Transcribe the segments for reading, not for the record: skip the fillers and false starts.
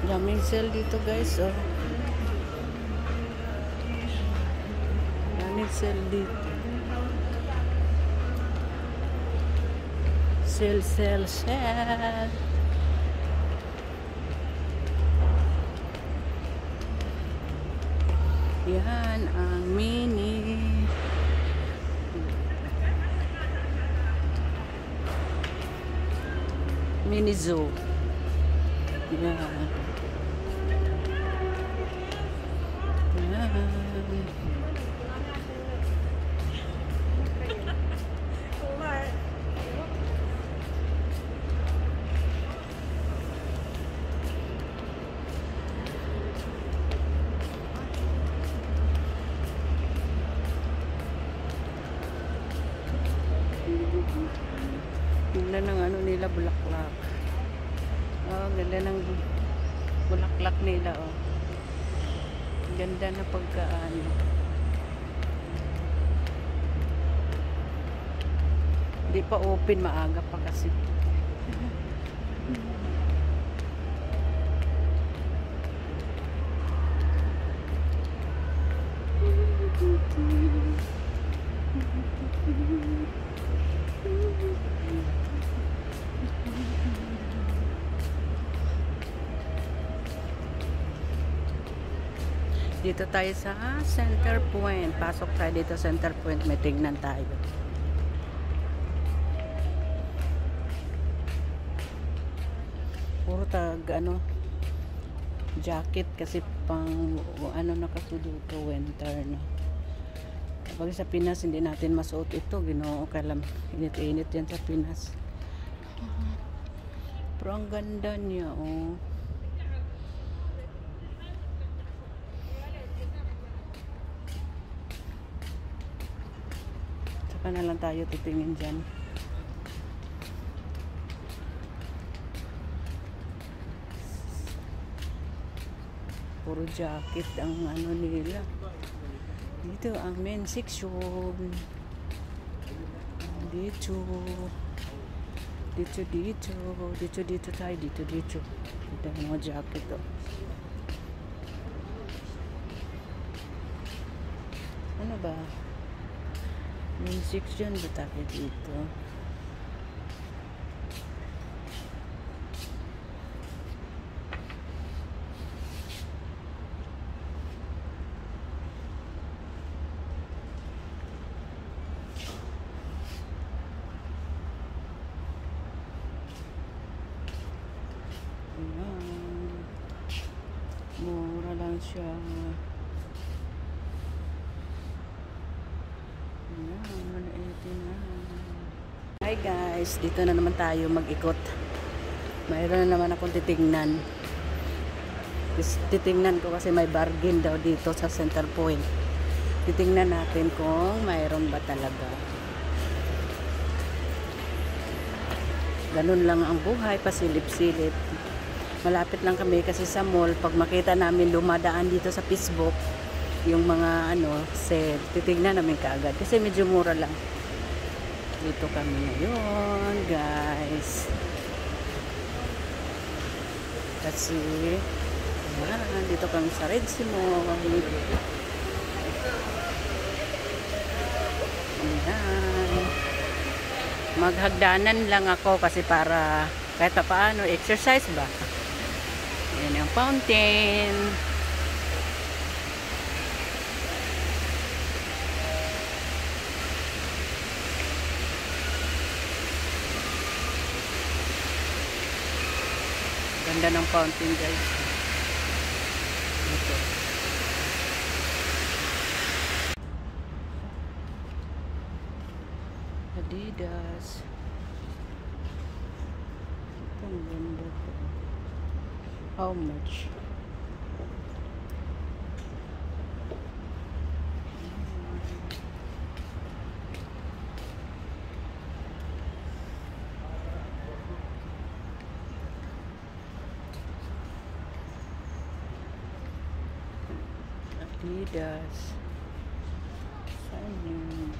Daming sale dito guys, oh. Daming sale dito. Sale, sale, sale. Yan ang mini zoo. Yan. Yan. Ganda ng ano nila, bulaklak. Oh, ganda ng bulaklak nila, oh. Ganda na pagkaan. Hindi pa open, maaga pa kasi. Dito tayo sa Center Point. Pasok tayo dito sa Center Point. May tignan tayo. Puro tag ano, jacket kasi pang ano na kasi dito, winter na. Kapag sa Pinas hindi natin masuot ito, Ginoo, kalam init-init yan sa Pinas. Pero ang ganda niya, oh. Saka na lang tayo titingin dyan. Puro jacket ang ano nila. Dito ang men's section. Dito tayo. Dito ang mga jacket, oh. Ano ba? Men's section ba tayo dito? Ayan. Mura lang siya. Ayan, 89. Hi guys, dito na naman tayo mag-ikot. Mayroon na naman akong titingnan. Titingnan ko kasi may bargain daw dito sa Center Point. Titingnan natin kung mayroon ba talaga. Ganun lang ang buhay, pasilip-silip. Malapit lang kami kasi sa mall. Pag makita namin dumadaan dito sa Facebook, yung mga ano, sale, titignan namin kaagad. Kasi medyo mura lang. Dito kami ngayon, guys. Kasi, ayan, dito kami sa Red Simon. Ayan. Maghagdanan lang ako kasi para kahit pa paano, exercise ba? Ayan yung fountain. Ganda ng fountain, guys. Ito. Adidas. Ito ang ganda to. How much? Adidas. Saan yun?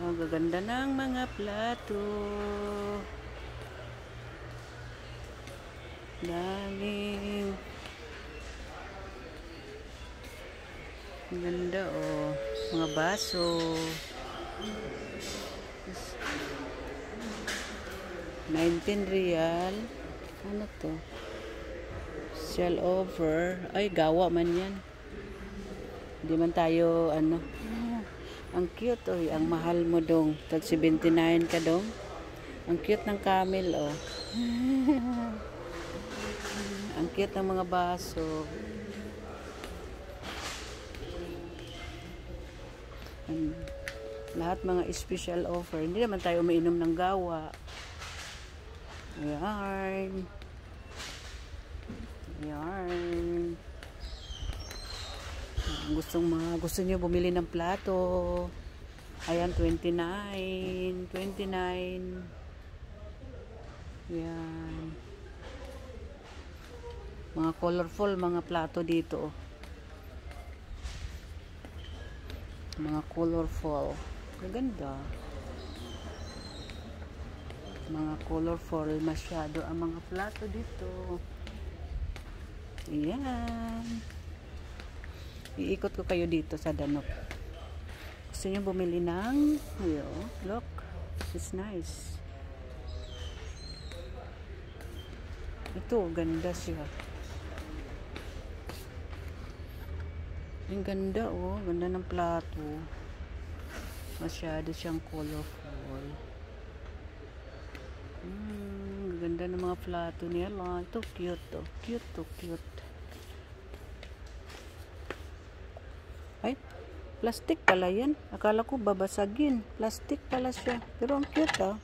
Ang gaganda ng mga plato. Daming. Ang ganda oh. Mga baso. ₱19. Ano to? Shell over. Ay, gawa man yan. Hindi man tayo, ano. Ang cute, oh. Ang mahal mo dong. Tag 79 ka dong. Ang cute ng camel, oh. Ang cute ng mga baso. Lahat mga special offer. Hindi naman tayo umiinom ng gawa. Ayan. Ayan. Gusto niyo bumili ng plato. Ayan, 29. 29. Ayan. Mga colorful mga plato dito. Mga colorful. Maganda. Mga colorful masyado ang mga plato dito. Ayan. Iikot ko kayo dito sa Danok. Gusto niyo bumili ng look. It's nice. Ito, ganda siya. Ang ganda oh. Ganda ng plato. Masyado siyang colorful. Ganda ng mga plato niya lang. Ito cute to. Cute to cute. Ay, plastic pala yan. Akala ko babasagin. Plastic pala siya. Pero ang cute ah.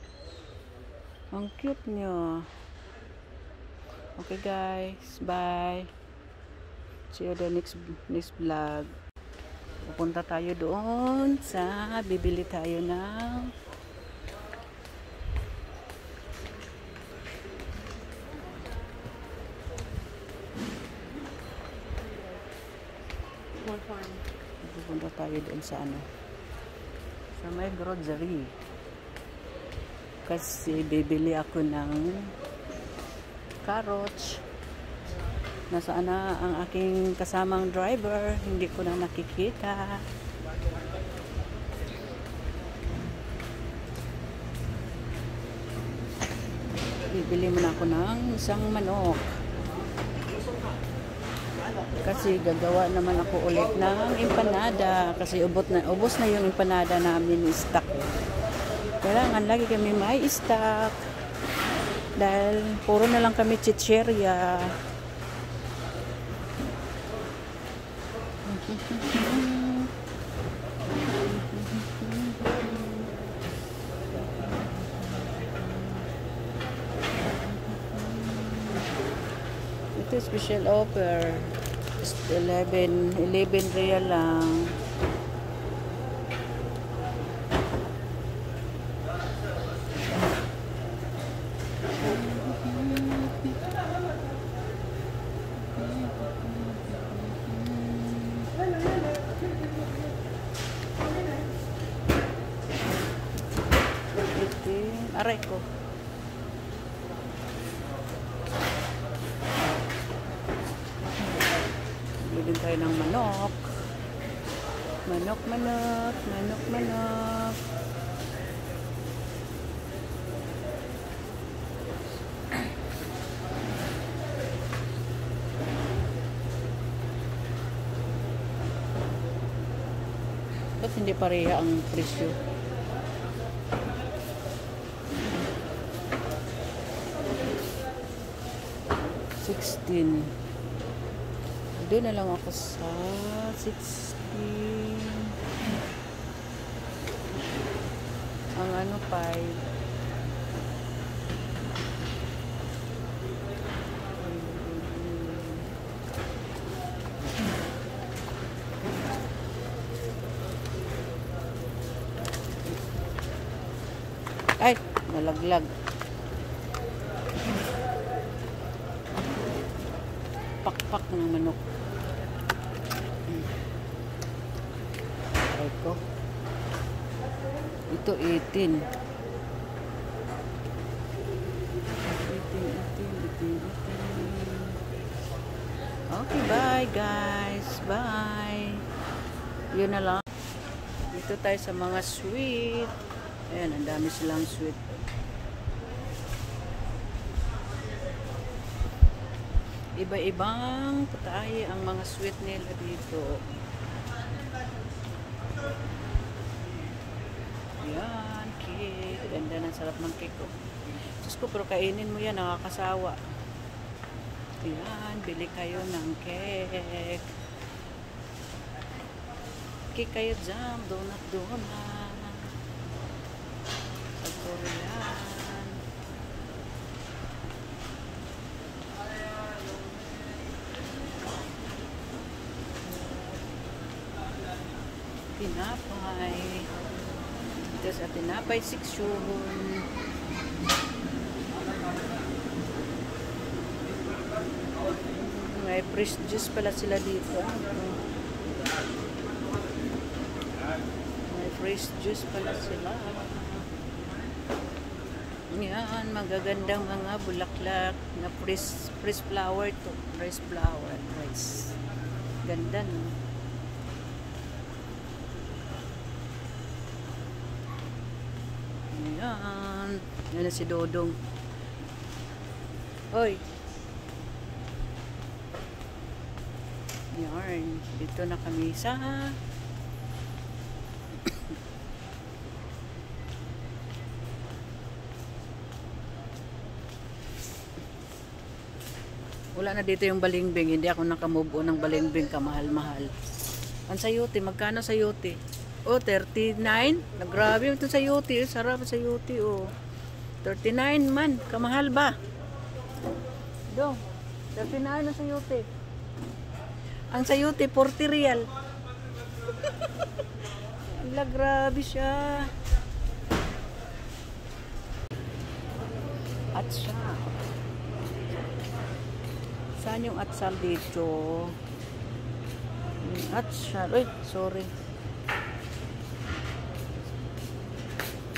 Ang cute niya. Okay guys. Bye. See you the next vlog. Pupunta tayo doon sa bibili tayo ng pupunta tayo doon sa ano, sa may grocery kasi bibili ako ng carrots. Nasaan na ang aking kasamang driver? Hindi ko na nakikita. Bibili muna ako ng isang manok. Kasi gagawa naman ako ulit ng empanada. Kasi ubos na yung empanada namin stock. Kailangan lagi kami may stock. Dahil puro na lang kami chichirya. Ito special offer. 11 real lang. Aray ko. Bili tayo ng manok. Manok. Ba't hindi pareha ang presyo? $16. Doon na lang ako sa 16. Ang ano 5. Ay, nalaglag. Pakpak ng manok. Aray ko. Ito 18. 18. Okay, bye guys. Bye. Yun na lang. Dito tayo sa mga sweet. Ayan, ang dami silang sweet. Iba-ibang putahe ang mga sweet nila dito. Ayan, cake. Ganda ng sarap ng cake. Oh. Diyos ko, pero kainin mo yan, nakakasawa. Ayan, bili kayo ng cake. Cake kayo dyan, donut. Sa Korean. Tinapay. Ito sa tinapay section. May fresh juice pala sila dito. May fresh juice pala sila. Yan, magagandang mga bulaklak na fresh flower to. Fresh flower. Rice. Ganda, no? Ayan. Yan na si Dodong. Hoy. Yan. Dito na kami sa wala na dito yung balimbing. Hindi ako nakamove on ng balimbing. Kamahal-mahal. Ang sayote. Magkano sayote? Oh, 39. Nagrabe ito sayote. Sarap sayote. Oh. 39 man. Kamahal ba? Dong. 39 na sayote. Ang sayote, 40 real. Wala, grabe siya. At siya. Saan yung atsal dito? Atsal. Uy, sorry.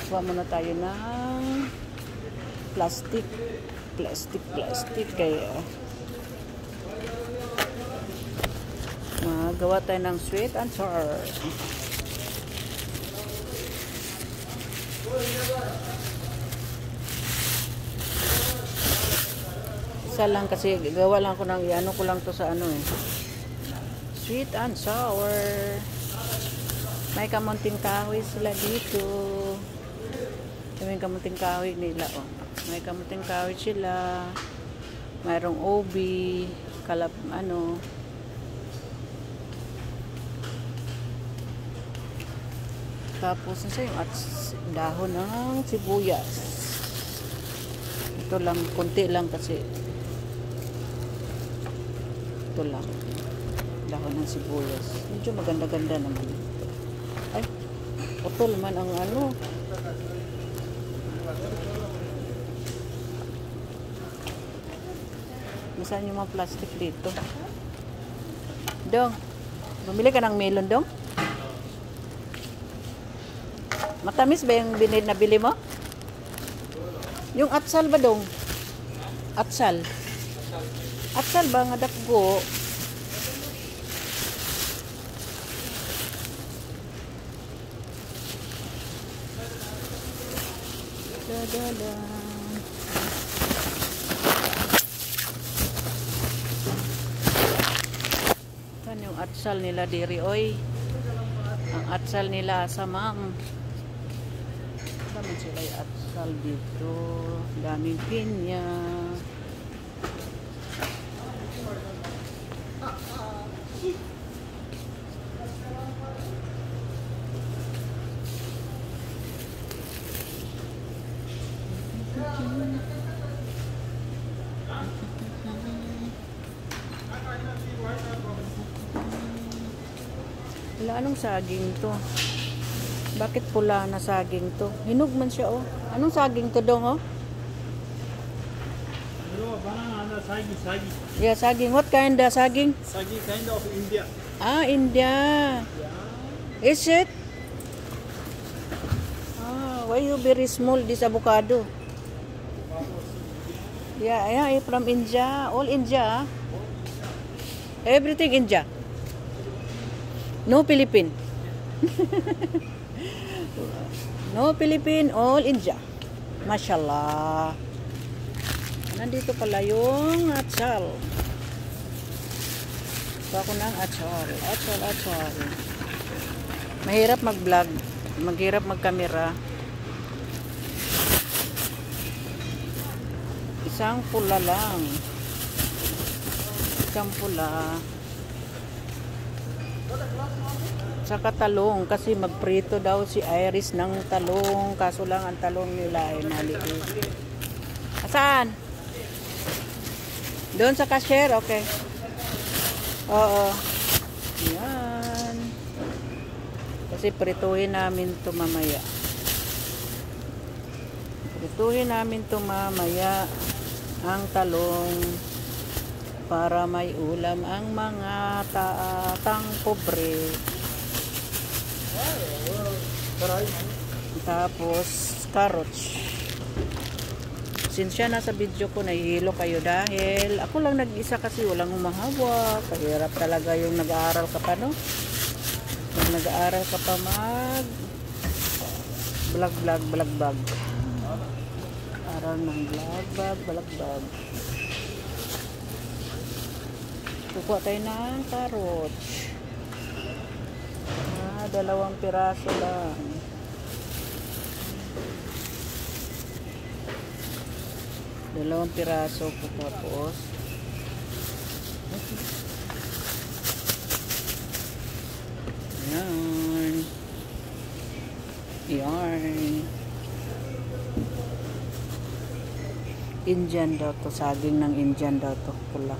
Kuha muna tayo ng plastic. Plastic. Kaya magawa tayo ng sweet and sour. Isa lang kasi gawa lang ko ng ano ko lang to sa ano eh. Sweet and sour. May kamunting kahoy sila dito. May kamunting kahoy nila oh. May kamunting kahoy sila. Mayroong obi, kalab ano. Tapos nasa yung dahon ng sibuyas. Ito lang, konti lang kasi. Ito lang. Dahon ng sibuyas. Medyo maganda-ganda naman. Ay, putol man ang ano. Nasaan yung mga plastic dito? Dong, bumili ka ng melon, Dong? Matamis ba yung nabili mo? Yung atsal ba, Dong? Atsal. Atsal ba nga dakgo? Da. Kan yung atsal nila diri oy. Ang atsal nila sa ma'am. Naman sila yung atsal dito. Daming pinya. Wala, anong saging to? Bakit pula na saging to? Hinog man siya oh. Anong saging to, Dong oh? Banana saging. Yeah, saging. What kind of saging? Saging kind of India. Ah, India. Is it? Why you very small this avocado? Yeah, from India. All India. Everything India. No Philippine. No Philippine, all India. Mashallah. Nandito pala yung atsal. Ako ng atsal. Atsal. Mahirap mag-vlog. Maghirap mag-camera. Isang pula lang. Isang pula. Saka talong. Kasi magprito daw si Iris ng talong. Kaso lang ang talong nila ay maliit. Saan? Doon sa cashier? Okay. Oo. Yan. Kasi prituhin namin ito mamaya. Prituhin namin ito mamaya ang talong para may ulam ang mga taatang pobre. Tapos carrots. Sinsya na sa video ko, nahihilo kayo dahil ako lang nag-isa kasi walang humahawak. Kahirap talaga yung nag-aaral ka pa, no? Yung nag-aaral ka pa mag vlog. Aral ng vlog. Kukuha tayo ng carrots. 2 piraso lang. Dalawang piraso po tapos yan Indian daw to, saging ng Indian daw to, pula.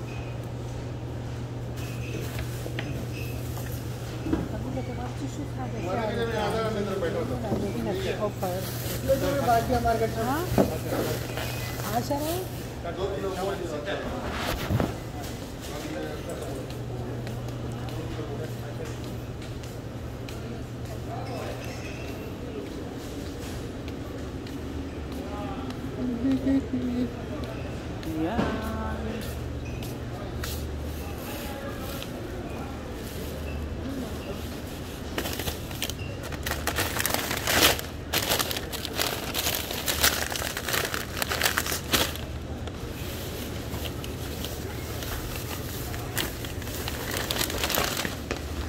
Yan.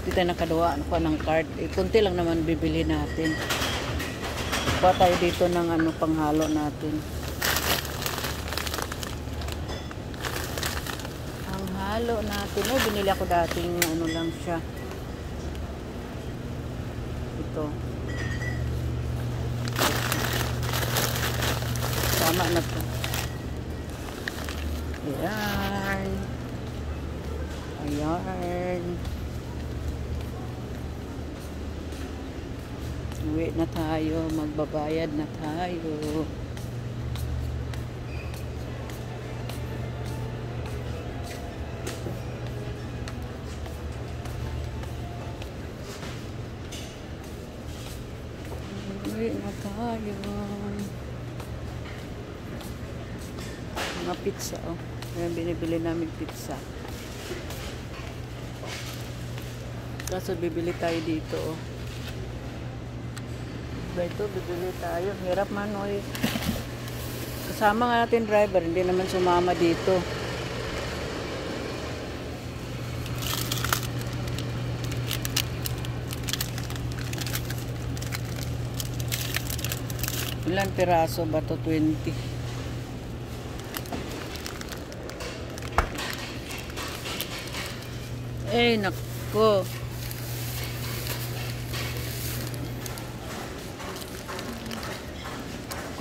Dito nakaduwa ako ng card. Kunti lang naman bibili natin. Kuha tayo dito ng panghalo natin. Ang halo natin. Binili ako dating lang siya. Ito. Tama na to. Ayan. Uwi na tayo, magbabayad na tayo. Uwi na tayo. Mga pizza, oh. Ayan, binibili namin pizza. Kaso bibili tayo dito, oh. Ito, bibili tayo. Hirap man, oy. Kasama nga natin driver, hindi naman sumama dito. Ilan piraso ba to? 20. Eh, nako.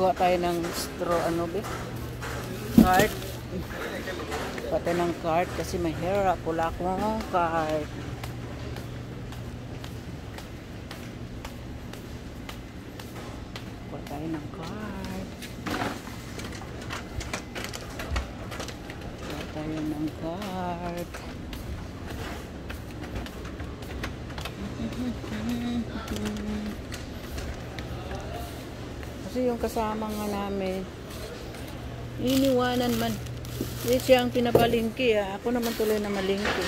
Kuha tayo ng straw, cart. Kuha tayo ng cart kasi mahirap. Wala akong cart. Kuha tayo ng cart. Kuha tayo ng cart. Kasi yung kasama nga namin, iniwanan man. Siya ang pinapalingki. Ako naman tuloy na malingki.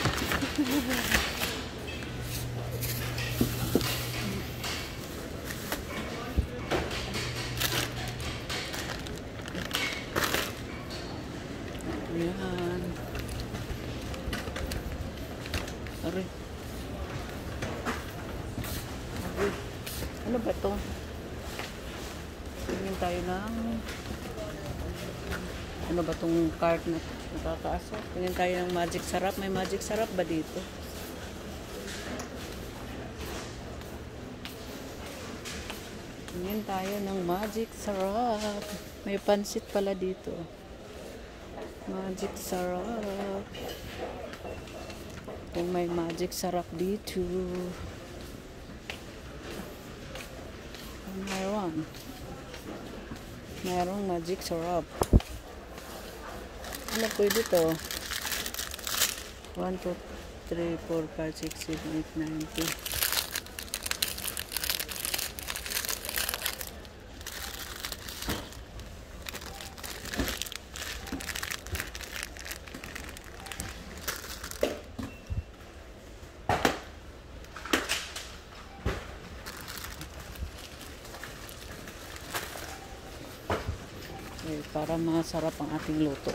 Ayan. Aray. Aray. Ano ba to? Tingin tayo ng ano ba tong cart na nakakaasa? Tingin tayo ng magic sarap. May magic sarap ba dito? Tingin tayo ng magic sarap. May pansit pala dito. Magic sarap. Kung may magic sarap dito. Mayroong magic sarap. Ano pwede to? 1, 2, 3, 4, 5, 6, 7, 8, 9, 10. Para masarap ang ating luto.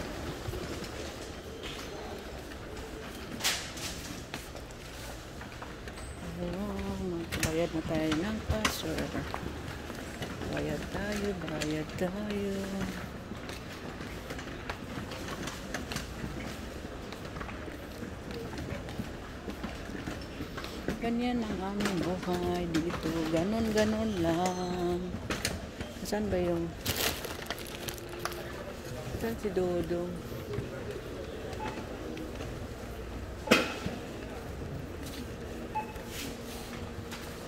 Magbayad na tayo ng password. Bayad tayo, bayad tayo. Ganyan ang aming buhay dito. Ganon-ganon lang. Saan ba yung saan si Dodong?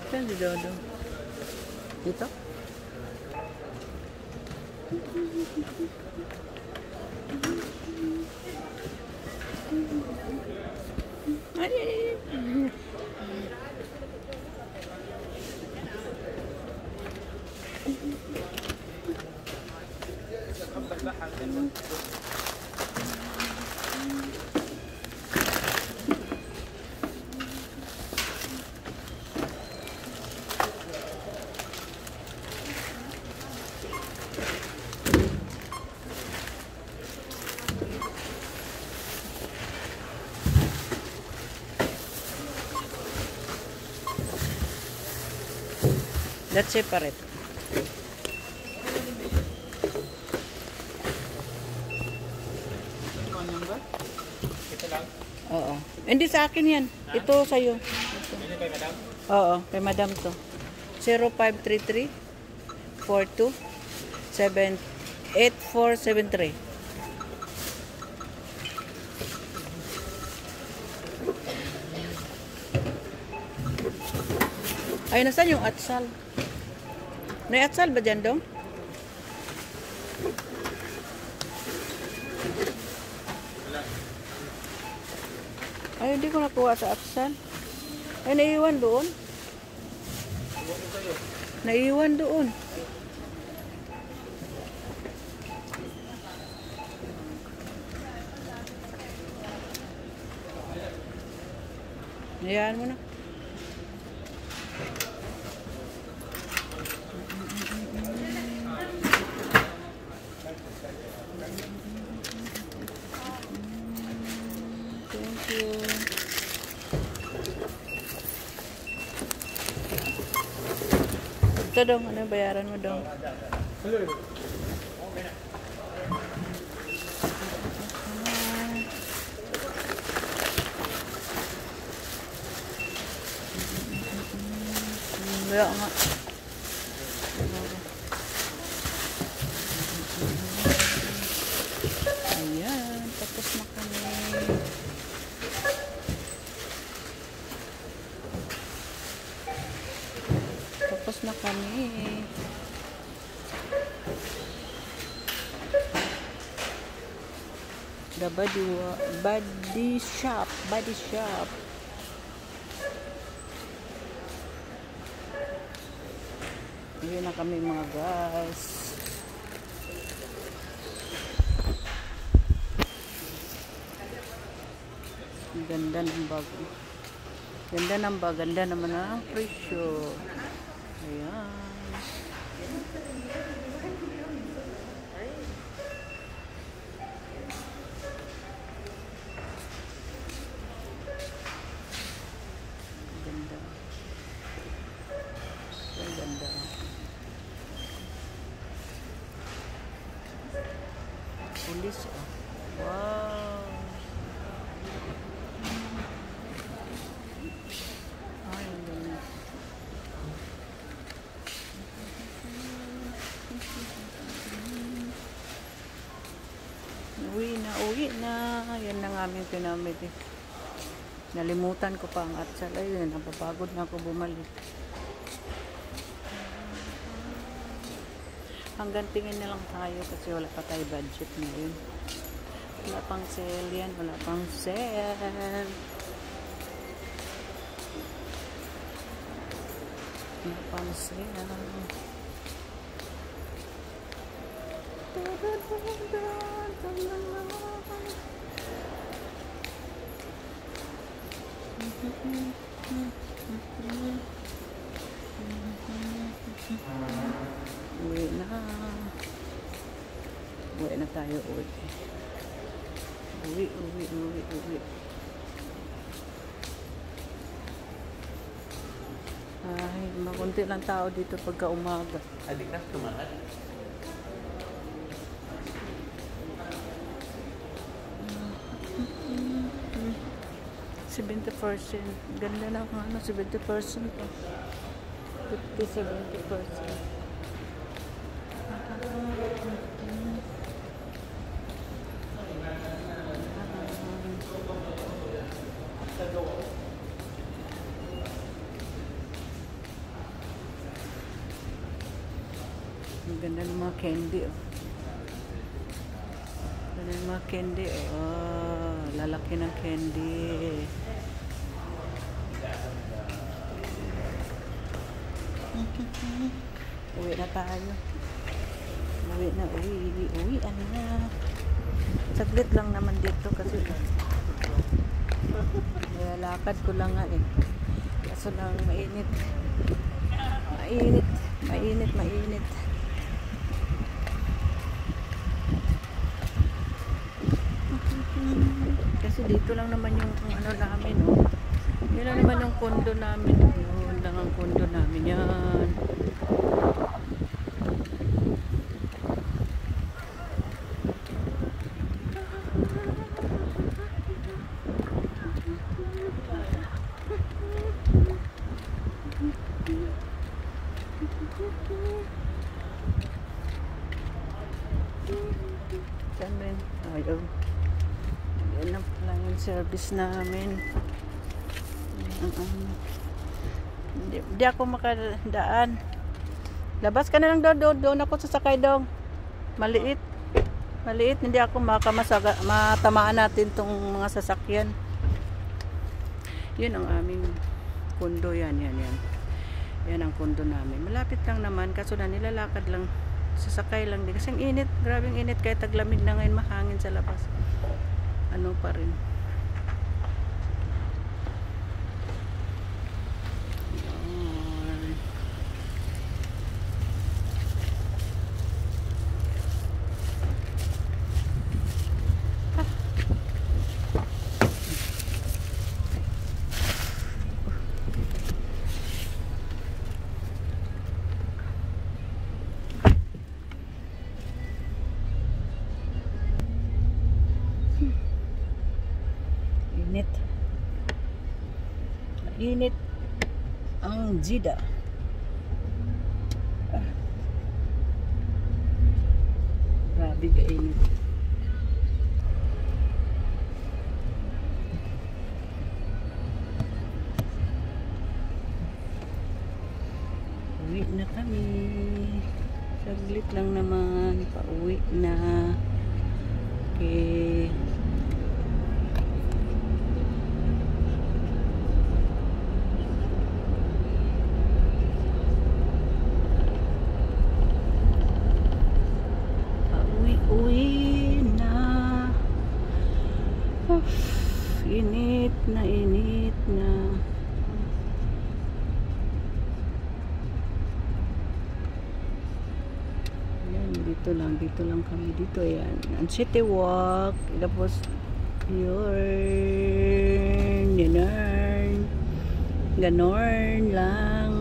Saan si Dodong? Dito? Ay, ay, ay. Let's separate. Ito lang. Oo. Hindi sa akin yan. Ito sa'yo. Ini kay madam. Oo, kay madam to. 0533 42 8473. Ay, nasaan yung atsal? May atsal ba dyan, Dong? Ay, hindi ko nakuha sa atsal. Ay, naiiwan doon. Naiiwan doon. Hayaan mo na. Thank you. Ito Dong, ano yung bayaran mo Dong? Kaya nga. Ayan, tapos na kami. Tapos na kami. The body shop. Body shop. Uwi na kami mga guys. Ang ganda ng bag. Ganda ng bag. Ganda naman ang presyo. Ayan. Ganda. Ang ganda. Pulis, oh. Wow. Ay, ang ganda. Uwi na. Yan ang aming pinamili. Nalimutan ko pa ang atsal. Ayun, napapagod na ako bumalik. Hanggang tingin na lang tayo kasi wala pa tayo budget ngayon. Wala pang sale yan. Wala pang sale. Wala pang sale. Uwi na. Uwi na tayo. Uwi. Ay, makunti lang tao dito pagka umaga. Adik na tumahan. 70%. Ganda na kung ano, 70% pa. 50-70%. Ang ganda ng mga candy, oh. Ganda ng mga candy, oh. Lalaki ng candy. Uwi na tayo. Uwian na. Saglit lang naman dito kasi lakad ko lang nga eh. Kaso lang mainit. Mainit. Kasi dito lang naman yung ano namin, oh. Yun lang naman yung kondo namin. Yun lang ang kondo namin yan. Saan rin? Ayun. Yan na pala yung service namin. Hindi ako makadaan. Labas ka na lang doon ako sasakay doon. Maliit. Hindi ako matamaan natin tong mga sasakyan. Yun ang aming kondo. Yan. Yan ang kondo namin. Malapit lang naman. Kaso na nilalakad lang. Sasakay lang din. Kasi ang init. Grabing init. Kahit taglamig na ngayon, mahangin sa labas. Ano pa rin. Init ang Jeddah. Grabe kainit. Uwi na kami. Saglit lang naman. Pauwi na. Okay. init na init na. Ayan, dito lang kami dito. Ayan, ang City Walk. Tapos yun, ganon lang.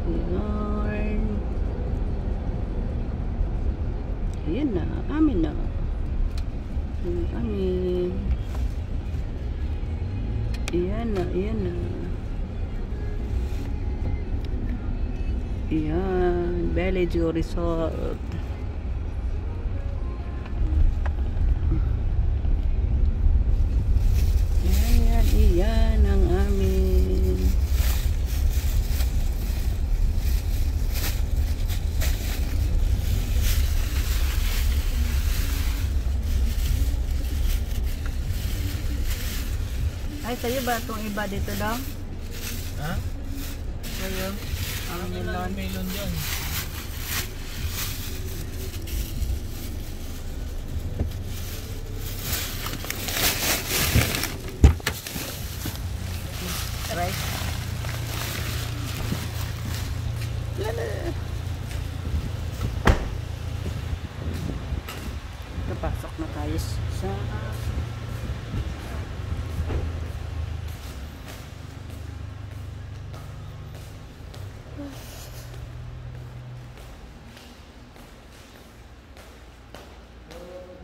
Yun. Ayan na, amin na. Amin. Ayan na, ayan na. Ayan, Bellevue Resort. Ayan, ayan ang amin. Ay, sa'yo ba itong iba dito daw? Ha? Sa'yo? Ang melon. Melon dyan. Rice. Lala. Napasok na tayo sa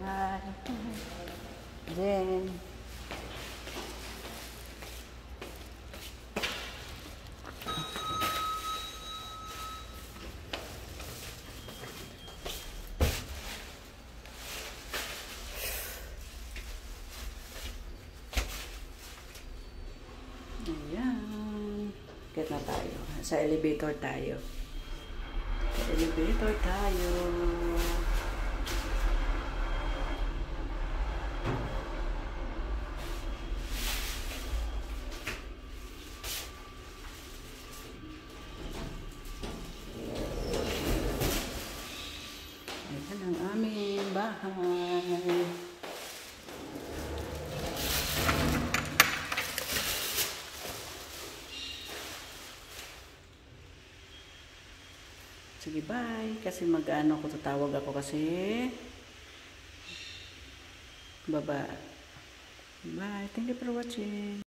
Hi. Jen. Ayan. Get na tayo. Sa elevator tayo. Sa elevator tayo. Ayan ang aming bahay. Sige, bye. Kasi mag-ano ko, tatawag ako kasi. Bye-bye. Bye. Thank you for watching.